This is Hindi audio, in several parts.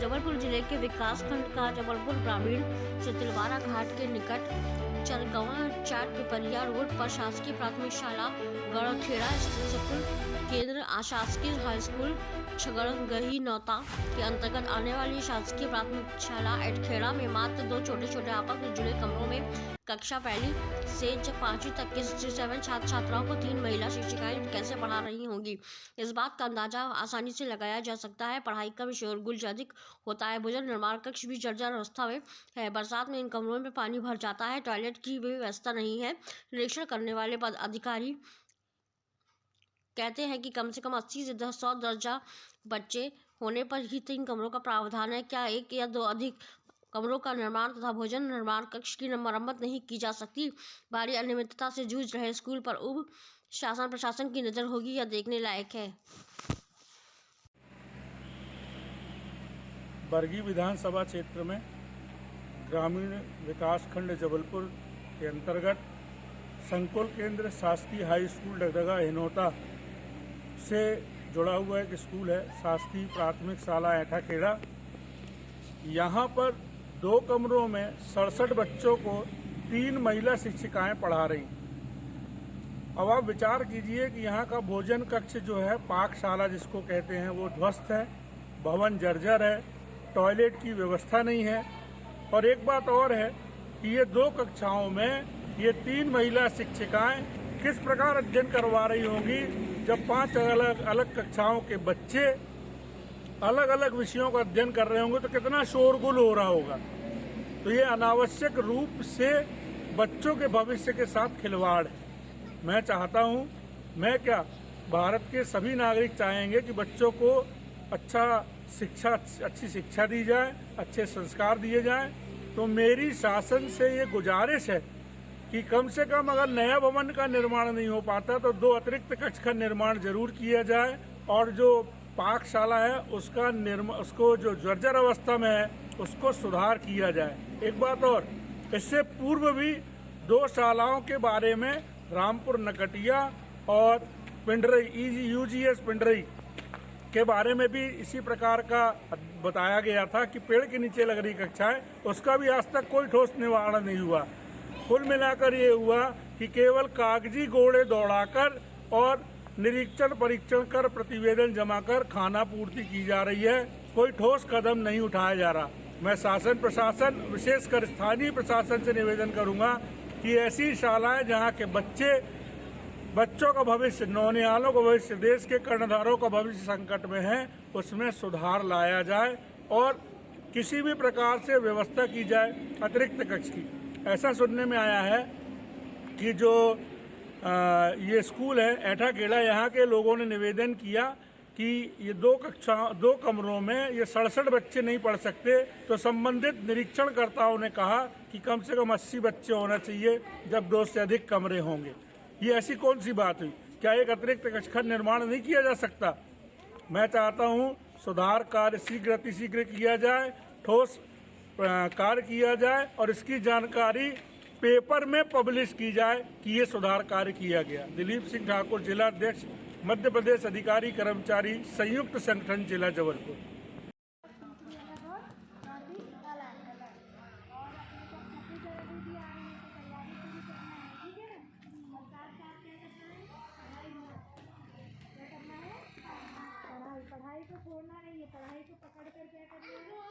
जबलपुर जिले के विकास खंड का जबलपुर ग्रामीण से तिलवारा घाट के निकट चरगवा चाट पिपरिया रोड पर शासकीय प्राथमिक शाला गढ़खेड़ा स्थित स्कूल केंद्र अशासकीय हाई स्कूल छगड़गही नौता के अंतर्गत आने वाली शासकीय प्राथमिक शाला एटखेड़ा में मात्र 2 छोटे आपस में जुड़े कमरों में कक्षा पहली से 5वीं तक के 67 छात्र छात्राओं को 3 महिला शिक्षिकाएं कैसे पढ़ा रही होंगी। इस बात का अंदाजा आसानी से लगाया जा सकता है। पढ़ाई का भी शोरगुल अधिक होता है। भोजन निर्माण कक्ष भी जर्जर अवस्था में है। बरसात में इन कमरों में पानी भर जाता है। टॉयलेट की भी व्यवस्था नहीं है। निरीक्षण करने वाले अधिकारी कहते हैं कि कम से कम 80 से 100 दर्जा बच्चे होने पर ही 3 कमरों का प्रावधान है। क्या 1 या 2 अधिक कमरों का निर्माण तथा भोजन निर्माण कक्ष की मरम्मत नहीं की जा सकती। भारी अनियमितता से जूझ रहे स्कूल पर उप शासन प्रशासन की नजर होगी, यह देखने लायक है। बरगी विधानसभा क्षेत्र में ग्रामीण विकास खंड जबलपुर के अंतर्गत संकुल केंद्र शासकीय हाई स्कूल डगडगा हिनौता से जुड़ा हुआ एक स्कूल है, शासकीय प्राथमिक शाला एटाखेड़ा। यहाँ पर 2 कमरों में 67 बच्चों को 3 महिला शिक्षिकाएं पढ़ा रही। अब आप विचार कीजिए कि यहाँ का भोजन कक्ष जो है, पाकशाला जिसको कहते हैं, वो ध्वस्त है, भवन जर्जर है, टॉयलेट की व्यवस्था नहीं है। और एक बात और है कि ये 2 कक्षाओं में ये 3 महिला शिक्षिकाएं किस प्रकार अध्ययन करवा रही होंगी, जब 5 अलग अलग कक्षाओं के बच्चे अलग अलग विषयों का अध्ययन कर रहे होंगे तो कितना शोरगुल हो रहा होगा। तो ये अनावश्यक रूप से बच्चों के भविष्य के साथ खिलवाड़ है। मैं चाहता हूँ, मैं क्या, भारत के सभी नागरिक चाहेंगे कि बच्चों को अच्छी शिक्षा दी जाए, अच्छे संस्कार दिए जाएं। तो मेरी शासन से ये गुजारिश है कि कम से कम अगर नया भवन का निर्माण नहीं हो पाता तो 2 अतिरिक्त कक्ष का निर्माण जरूर किया जाए, और जो पाकशाला है उसको जो जर्जर अवस्था में है उसको सुधार किया जाए। एक बात और, इससे पूर्व भी 2 शालाओं के बारे में रामपुर नकटिया और पिंडरई UGS पिंडरई के बारे में भी इसी प्रकार का बताया गया था कि पेड़ के नीचे लग रही कक्षाएं, उसका भी आज तक कोई ठोस निवारण नहीं हुआ। कुल मिलाकर ये हुआ कि केवल कागजी घोड़े दौड़ाकर और निरीक्षण परीक्षण कर प्रतिवेदन जमा कर खाना पूर्ति की जा रही है, कोई ठोस कदम नहीं उठाया जा रहा। मैं शासन प्रशासन, विशेषकर स्थानीय प्रशासन से निवेदन करूंगा कि ऐसी शालाएं जहां के बच्चों का भविष्य, नौनिहालों का भविष्य, देश के कर्णधारों का भविष्य संकट में है, उसमें सुधार लाया जाए और किसी भी प्रकार से व्यवस्था की जाए अतिरिक्त कक्ष की। ऐसा सुनने में आया है कि जो ये स्कूल है एटाखेड़ा, यहाँ के लोगों ने निवेदन किया कि ये 2 कमरों में ये 67 बच्चे नहीं पढ़ सकते। तो संबंधित निरीक्षणकर्ताओं ने कहा कि कम से कम 80 बच्चे होना चाहिए जब 2 से अधिक कमरे होंगे। ये ऐसी कौन सी बात हुई? क्या एक अतिरिक्त कक्ष का निर्माण नहीं किया जा सकता? मैं चाहता हूँ सुधार कार्य शीघ्र किया जाए, ठोस कार्य किया जाए और इसकी जानकारी पेपर में पब्लिश की जाए कि ये सुधार कार्य किया गया। दिलीप सिंह ठाकुर, जिला अध्यक्ष, मध्य प्रदेश अधिकारी कर्मचारी संयुक्त संगठन, जिला जबलपुर। पढ़ाई को छोड़ना नहीं है, पढ़ाई को पकड़ कर क्या करना है।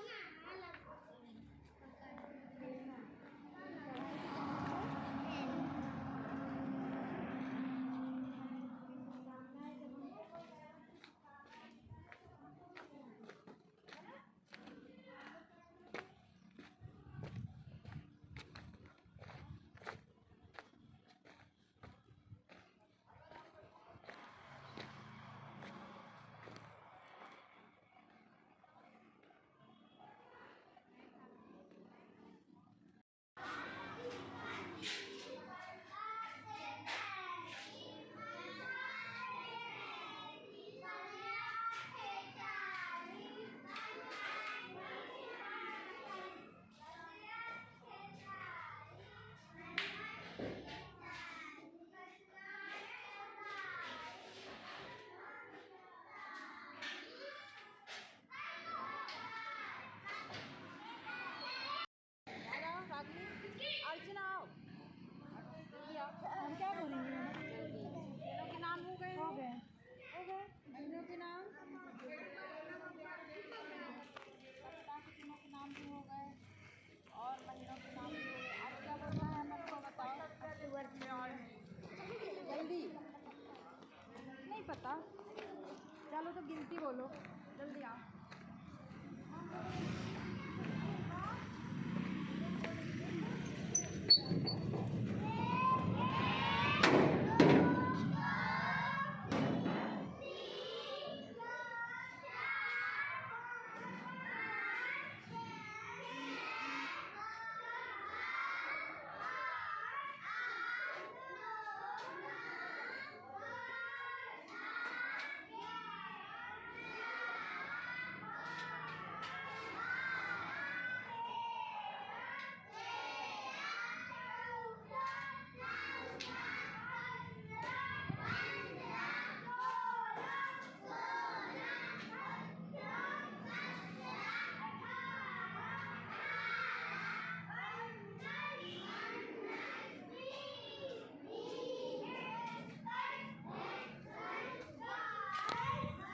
पता। चलो तो गिनती बोलो, जल्दी आओ।